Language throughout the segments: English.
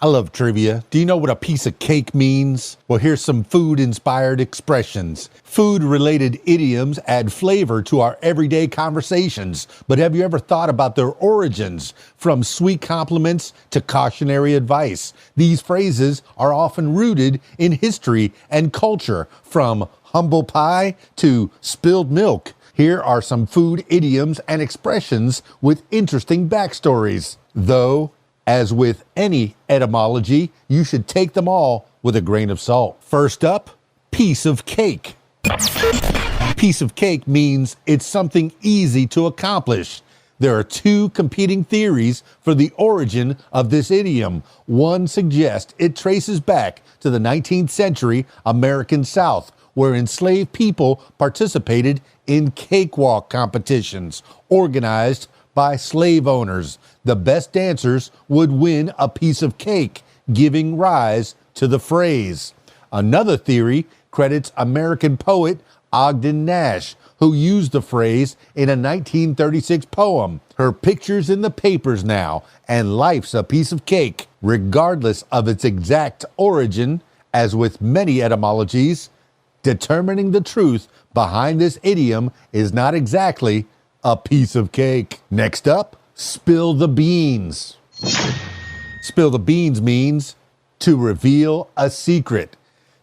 I love trivia. Do you know what a piece of cake means? Well, here's some food-inspired expressions. Food-related idioms add flavor to our everyday conversations. But have you ever thought about their origins? From sweet compliments to cautionary advice, these phrases are often rooted in history and culture, from humble pie to spilled milk. Here are some food idioms and expressions with interesting backstories. Though, as with any etymology, you should take them all with a grain of salt. First up, piece of cake. Piece of cake means it's something easy to accomplish. There are two competing theories for the origin of this idiom. One suggests it traces back to the 19th century American South, where enslaved people participated in cakewalk competitions organized by slave owners. The best dancers would win a piece of cake, giving rise to the phrase. Another theory credits American poet Ogden Nash, who used the phrase in a 1936 poem. Her picture's in the papers now, and life's a piece of cake. Regardless of its exact origin, as with many etymologies, determining the truth behind this idiom is not exactly a piece of cake. Next up, spill the beans. Spill the beans means to reveal a secret.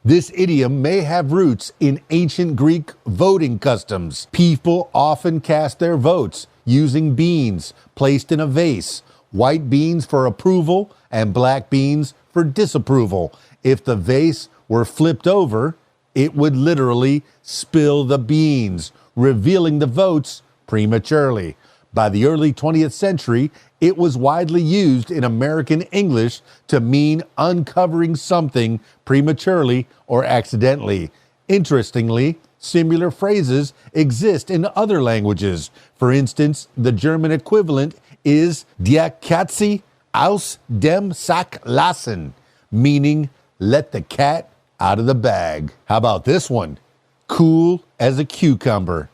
This idiom may have roots in ancient Greek voting customs. People often cast their votes using beans placed in a vase, white beans for approval and black beans for disapproval. If the vase were flipped over, it would literally spill the beans, revealing the votes prematurely. By the early 20th century, it was widely used in American English to mean uncovering something prematurely or accidentally. Interestingly, similar phrases exist in other languages. For instance, the German equivalent is Die Katze aus dem Sack lassen, meaning let the cat out of the bag. How about this one? Cool as a cucumber.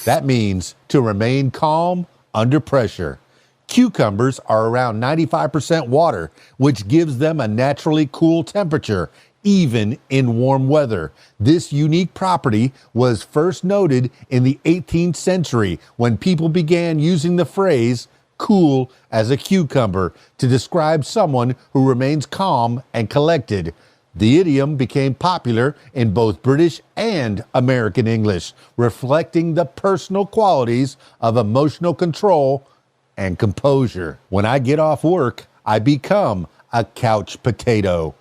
That means to remain calm under pressure. Cucumbers are around 95% water, which gives them a naturally cool temperature, even in warm weather. This unique property was first noted in the 18th century when people began using the phrase cool as a cucumber to describe someone who remains calm and collected. The idiom became popular in both British and American English, reflecting the personal qualities of emotional control and composure. When I get off work, I become a couch potato.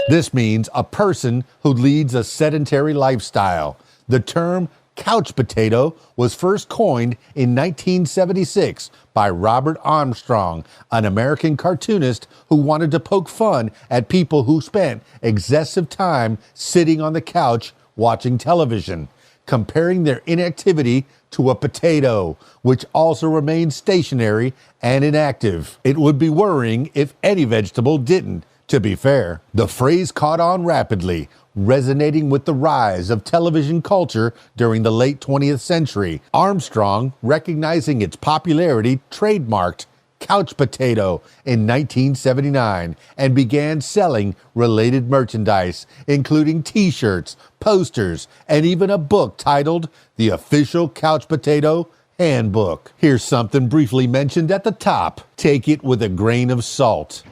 This means a person who leads a sedentary lifestyle. The term couch potato was first coined in 1976 by Robert Armstrong, an American cartoonist who wanted to poke fun at people who spent excessive time sitting on the couch watching television, comparing their inactivity to a potato, which also remains stationary and inactive. It would be worrying if any vegetable didn't, to be fair. The phrase caught on rapidly, resonating with the rise of television culture during the late 20th century. Armstrong, recognizing its popularity, trademarked couch potato in 1979 and began selling related merchandise, including t-shirts, posters, and even a book titled The Official Couch Potato Handbook. Here's something briefly mentioned at the top. Take it with a grain of salt.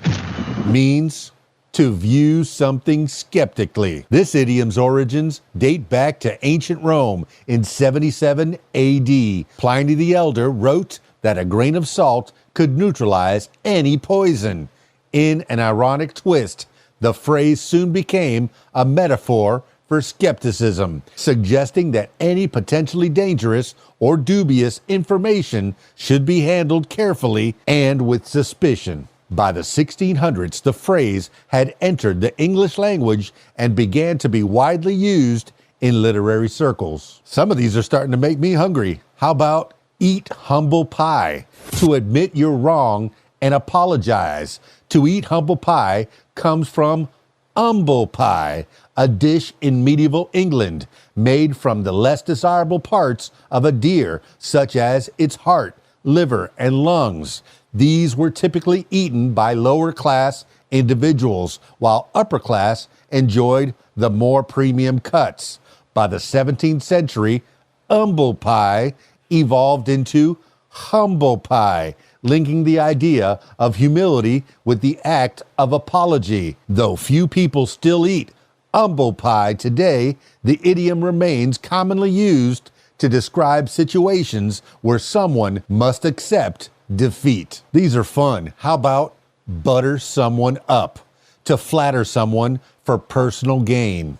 Means to view something skeptically. This idiom's origins date back to ancient Rome in 77 AD. Pliny the Elder wrote that a grain of salt could neutralize any poison. In an ironic twist, the phrase soon became a metaphor for skepticism, suggesting that any potentially dangerous or dubious information should be handled carefully and with suspicion. By the 1600s, the phrase had entered the English language and began to be widely used in literary circles. Some of these are starting to make me hungry. How about eat humble pie? To admit you're wrong and apologize. To eat humble pie comes from humble pie, a dish in medieval England made from the less desirable parts of a deer, such as its heart, liver, and lungs. These were typically eaten by lower class individuals, while upper class enjoyed the more premium cuts. By the 17th century, humble pie evolved into humble pie, linking the idea of humility with the act of apology. Though few people still eat humble pie today, the idiom remains commonly used to describe situations where someone must accept defeat. These are fun. How about butter someone up? To flatter someone for personal gain.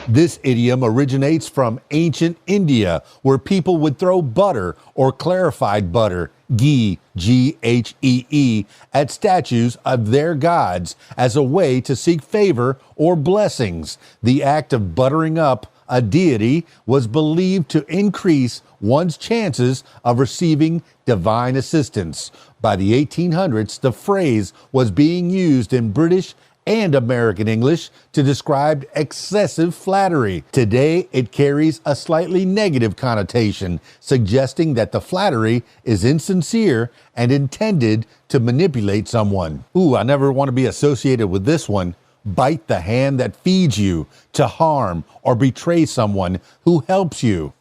This idiom originates from ancient India, where people would throw butter or clarified butter, ghee, Ghee, at statues of their gods as a way to seek favor or blessings. The act of buttering up a deity was believed to increase one's chances of receiving divine assistance. By the 1800s, the phrase was being used in British and American English to describe excessive flattery. Today, it carries a slightly negative connotation, suggesting that the flattery is insincere and intended to manipulate someone. Ooh, I never want to be associated with this one. Bite the hand that feeds you, to harm or betray someone who helps you.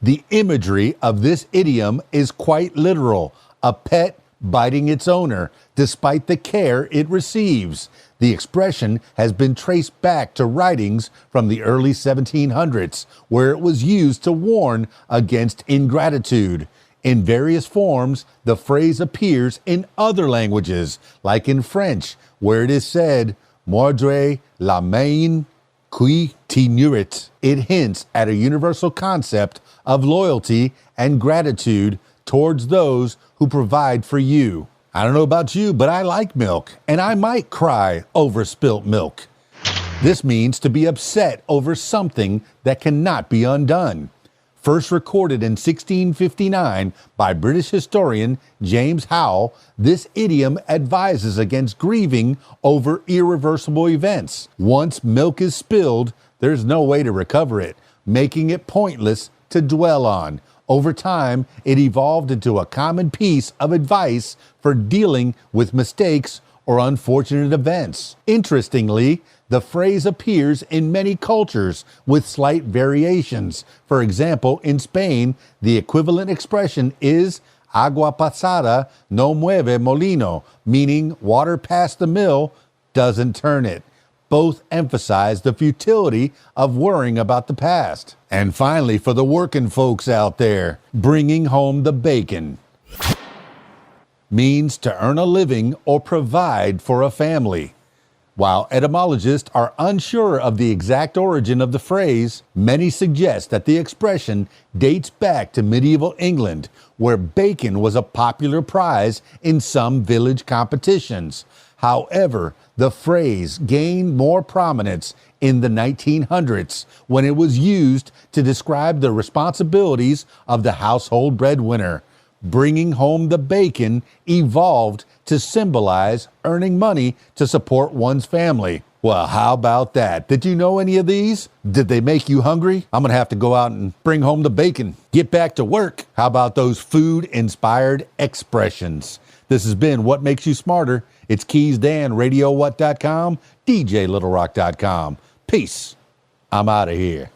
The imagery of this idiom is quite literal. A pet biting its owner, despite the care it receives. The expression has been traced back to writings from the early 1700s, where it was used to warn against ingratitude. In various forms, the phrase appears in other languages, like in French, where it is said, mordre la main qui te nourrit. It hints at a universal concept of loyalty and gratitude towards those who provide for you. I don't know about you, but I like milk, and I might cry over spilt milk. This means to be upset over something that cannot be undone. First recorded in 1659 by British historian James Howell, this idiom advises against grieving over irreversible events. Once milk is spilled, there's no way to recover it, making it pointless to dwell on. Over time, it evolved into a common piece of advice for dealing with mistakes or unfortunate events. Interestingly, the phrase appears in many cultures with slight variations. For example, in Spain, the equivalent expression is agua pasada no mueve molino, meaning water past the mill doesn't turn it. Both emphasize the futility of worrying about the past. And finally, for the working folks out there, bringing home the bacon means to earn a living or provide for a family. While etymologists are unsure of the exact origin of the phrase, many suggest that the expression dates back to medieval England, where bacon was a popular prize in some village competitions. However, the phrase gained more prominence in the 1900s when it was used to describe the responsibilities of the household breadwinner. Bringing home the bacon evolved to symbolize earning money to support one's family. Well, how about that? Did you know any of these? Did they make you hungry? I'm going to have to go out and bring home the bacon. Get back to work. How about those food-inspired expressions? This has been What Makes You Smarter. It's KeysDAN, RadioWhat.com, DJLittleRock.com. Peace. I'm out of here.